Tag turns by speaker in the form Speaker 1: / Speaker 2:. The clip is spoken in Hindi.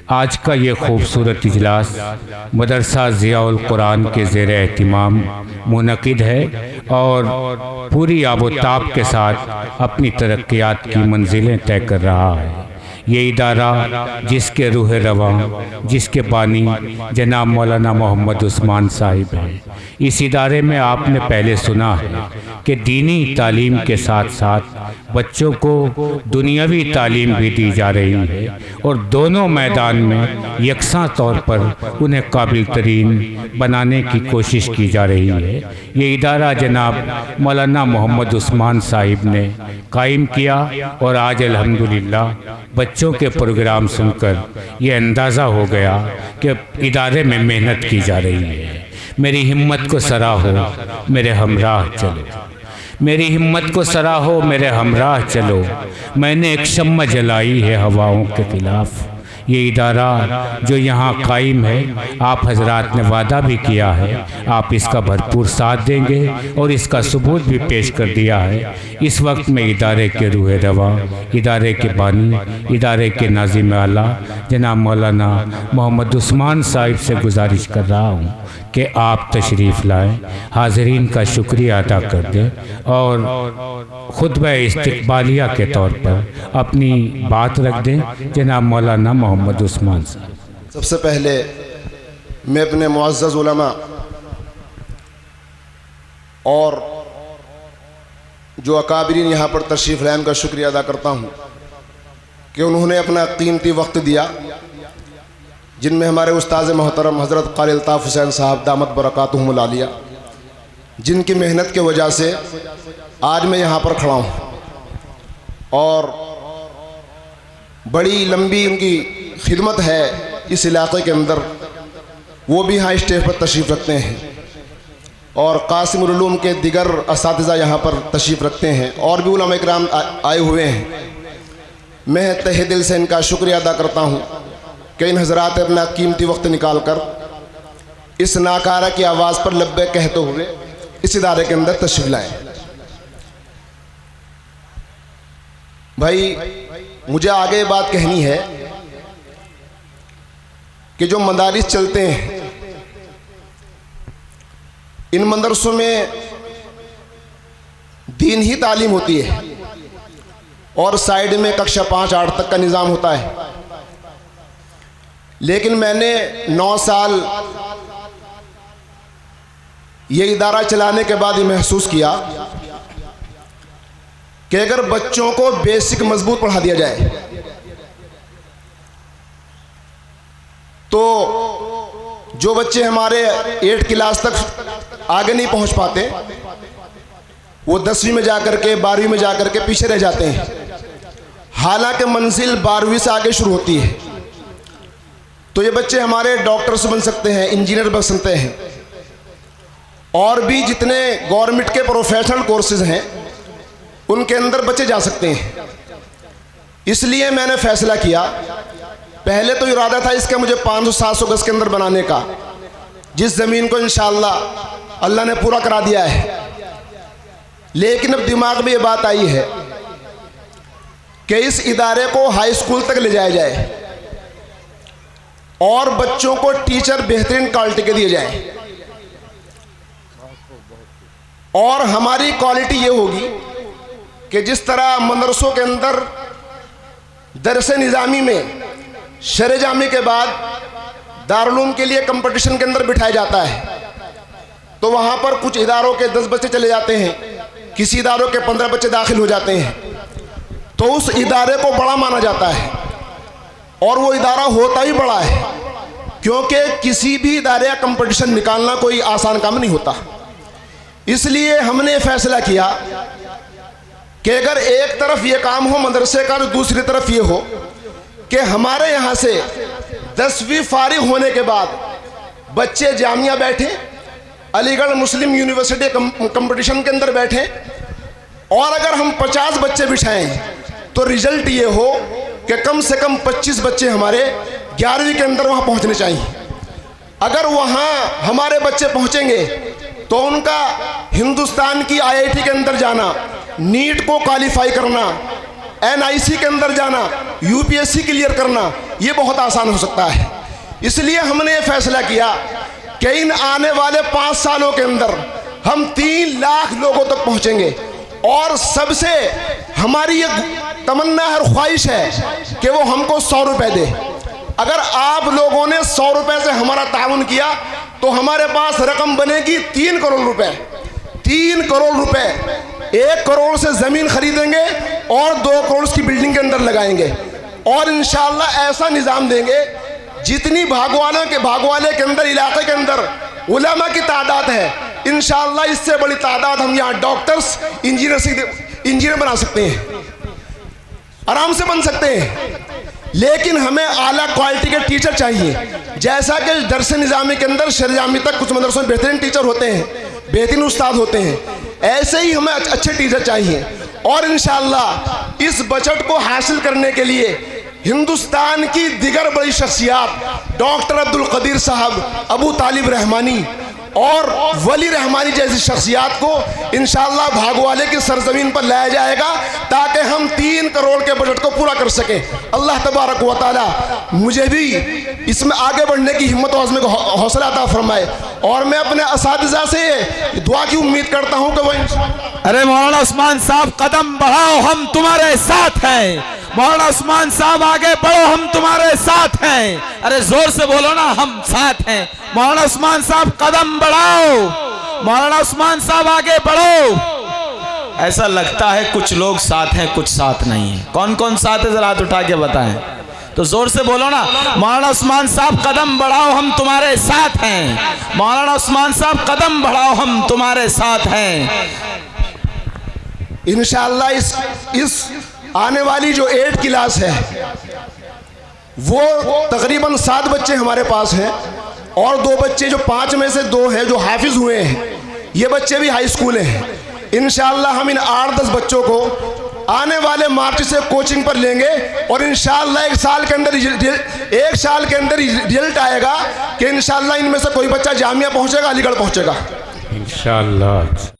Speaker 1: आज का ये खूबसूरत इजलास मदरसा ज़ियाउल कुरान के ज़ेर एहतिमाम मुनक़िद है और पूरी आबोताब के साथ अपनी तरक्यात की मंजिलें तय कर रहा है। ये इदारा जिसके रूह रवां, जिसके बानी जनाब मौलाना मोहम्मद उस्मान साहिब हैं। इस इदारे में आपने पहले सुना है कि दीनी तालीम के साथ साथ बच्चों को दुनियावी तालीम भी दी जा रही है और दोनों मैदान में यकसां तौर पर उन्हें काबिल तरीन बनाने की कोशिश की जा रही है। ये इदारा जनाब मौलाना मोहम्मद उस्मान साहिब ने कायम किया और आज अल्हम्दुलिल्लाह बच्चों के प्रोग्राम सुनकर ये अंदाज़ा हो गया कि इदारे में मेहनत की जा रही है। मेरी हिम्मत को सराहो, मेरे हमराह चलो। मेरी हिम्मत को सराहो, मेरे हमराह चलो। मैंने एक शम्मा जलाई है हवाओं के खिलाफ। ये इदारा जो यहाँ कायम है, आप हजरात ने वादा भी किया है आप इसका भरपूर साथ देंगे और इसका सबूत भी पेश कर दिया है। इस वक्त मैं इदारे के रूह रवा, इदारे के बानी, इदारे के नाज़िम आला जनाब मौलाना मोहम्मद उस्मान साहिब से गुजारिश कर रहा हूँ कि आप तशरीफ़ लाएँ, हाज़रीन का शुक्रिया अदा कर दें और खुतबा इस्तिक़बालिया के तौर पर अपनी बात रख दें जनाब मौलाना मोहम्मद उस्मान साहब।
Speaker 2: सबसे पहले मैं अपने मुअज़्ज़ज़ उलमा और जो अकाबिरीन यहाँ पर तशरीफ़ लाए उनका शुक्रिया अदा करता हूँ कि उन्होंने अपना कीमती वक्त दिया, जिनमें हमारे उस्ताद मोहतरम हज़रत क़ारी अल्ताफ़ हुसैन साहब दामत बरकातुहुमुल आलिया, जिनकी मेहनत के वजह से आज मैं यहाँ पर खड़ा हूँ और बड़ी लंबी उनकी खिदमत है इस इलाक़े के अंदर। वो भी यहाँ स्टेज पर तशरीफ़ रखते हैं और क़ासिमुल उलूम के दिगर असातिज़ा यहाँ पर तशरीफ़ रखते हैं और भी उलमा इकराम आए हुए हैं। मैं तहे दिल से इनका शुक्रिया अदा करता हूँ कि इन हज़रात अपना कीमती वक्त निकाल कर इस नाकारा की आवाज़ पर लब्बैक कहते हुए इस इदारे के अंदर तशरीफ़ लाए। भाई मुझे आगे बात कहनी है कि जो मदारिस चलते हैं इन मदरसों में दीन ही तालीम होती है और साइड में कक्षा 5-8 तक का निज़ाम होता है। लेकिन मैंने 9 साल ये इदारा चलाने के बाद ये महसूस किया कि अगर बच्चों को बेसिक मजबूत पढ़ा दिया जाए तो जो बच्चे हमारे 8 क्लास तक आगे नहीं पहुंच पाते वो 10वीं में जाकर के 12वीं में जाकर के पीछे रह जाते हैं। हालांकि मंजिल 12वीं से आगे शुरू होती है। तो ये बच्चे हमारे डॉक्टर्स बन सकते हैं, इंजीनियर बन सकते हैं और भी जितने गवर्नमेंट के प्रोफेशनल कोर्सेज हैं उनके अंदर बच्चे जा सकते हैं। इसलिए मैंने फैसला किया, पहले तो इरादा था इसका मुझे 500-700 गज के अंदर बनाने का, जिस ज़मीन को इंशाअल्लाह अल्लाह ने पूरा करा दिया है। लेकिन अब दिमाग में ये बात आई है कि इस इदारे को हाई स्कूल तक ले जाया जाए और बच्चों को टीचर बेहतरीन क्वालिटी के दिए जाएं और हमारी क्वालिटी ये होगी कि जिस तरह मदरसों के अंदर दरसे निज़ामी में शरे जामी के बाद दारुल के लिए कंपटीशन के अंदर बिठाया जाता है, तो वहाँ पर कुछ इदारों के 10 बच्चे चले जाते हैं, किसी इदारों के 15 बच्चे दाखिल हो जाते हैं, तो उस इदारे को बड़ा माना जाता है और वो इदारा होता ही बड़ा है, क्योंकि किसी भी इदारे का कंपटीशन निकालना कोई आसान काम नहीं होता। इसलिए हमने फैसला किया कि अगर एक तरफ ये काम हो मदरसे का, तो दूसरी तरफ ये हो कि हमारे यहाँ से 10वीं फारिग होने के बाद बच्चे जामिया बैठे, अलीगढ़ मुस्लिम यूनिवर्सिटी कंपटीशन के अंदर बैठे और अगर हम 50 बच्चे बिठाएं तो रिजल्ट ये हो कि कम से कम 25 बच्चे हमारे 11वीं के अंदर वहाँ पहुँचने चाहिए। अगर वहाँ हमारे बच्चे पहुँचेंगे तो उनका हिंदुस्तान की IIT के अंदर जाना, नीट को क्वालिफाई करना, NIC के अंदर जाना, UPSC क्लियर करना, ये बहुत आसान हो सकता है। इसलिए हमने ये फैसला किया कि इन आने वाले 5 सालों के अंदर हम 3 लाख लोगों तक पहुंचेंगे। और सबसे हमारी ये तमन्ना और ख्वाहिश है कि वो हमको 100 रुपये दे। अगर आप लोगों ने 100 रुपये से हमारा ताउन किया तो हमारे पास रकम बनेगी 3 करोड़ रुपए। 3 करोड़ रुपए, 1 करोड़ से ज़मीन खरीदेंगे और 2 करोड़ की बिल्डिंग के अंदर लगाएंगे। और इंशाअल्लाह ऐसा निज़ाम देंगे, जितनी भागवाले के अंदर, इलाके के अंदर उलमा की तादाद है, इंशाअल्लाह इससे बड़ी तादाद हम यहाँ डॉक्टर्स, इंजीनियर बना सकते हैं, आराम से बन सकते हैं। लेकिन हमें आला क्वालिटी के टीचर चाहिए। जैसा कि दरस निज़ामी के अंदर शरजामी तक कुछ मदरसों में बेहतरीन टीचर होते हैं, बेहतरीन उस्ताद होते हैं, ऐसे ही हमें अच्छे टीचर चाहिए। और इंशाअल्लाह इस बजट को हासिल करने के लिए हिंदुस्तान की दिगर बड़ी शख्सियात, डॉक्टर अब्दुल कदीर साहब, अबू तालिब रहमानी और वली रहमानी जैसी शख्सियात को इंशाअल्लाह भागवाले की सरजमीन पर लाया जाएगा, ताकि हम 3 करोड़ के बजट को पूरा कर सकें। अल्लाह तबारक व तआला मुझे भी इसमें आगे बढ़ने की हिम्मत और को हौसला अता फरमाए। और मैं अपने असातिज़ा से दुआ की उम्मीद करता हूँ कि वो
Speaker 3: अरे मौलाना उस्मान साहब, कदम बढ़ाओ, हम तुम्हारे साथ हैं। मौलाना उस्मान साहब आगे बढ़ो, हम तुम्हारे साथ हैं। अरे जोर से बोलो ना, हम साथ हैं। मौलाना उस्मान साहब कदम बढ़ाओ, मौलाना उस्मान साहब आगे बढ़ो। ऐसा लगता है कुछ लोग साथ हैं, कुछ साथ नहीं है। कौन कौन साथ है, जरा हाथ उठा के बताएं। तो जोर से बोलो ना, मौलाना उस्मान साहब कदम बढ़ाओ, हम तुम्हारे साथ हैं। मौलाना उस्मान साहब कदम बढ़ाओ, हम तुम्हारे साथ हैं।
Speaker 2: इंशाअल्लाह इस आने वाली जो 8 क्लास है, वो तकरीबन 7 बच्चे हमारे पास हैं और 2 बच्चे जो 5 में से 2 हैं जो हाफिज हुए हैं, ये बच्चे भी हाई स्कूल हैं। इंशाअल्लाह हम इन 8-10 बच्चों को आने वाले मार्च से कोचिंग पर लेंगे और इंशाअल्लाह 1 साल के अंदर रिजल्ट आएगा कि इंशाअल्लाह इनमें से कोई बच्चा जामिया पहुंचेगा, अलीगढ़ पहुंचेगा
Speaker 1: इंशाअल्लाह।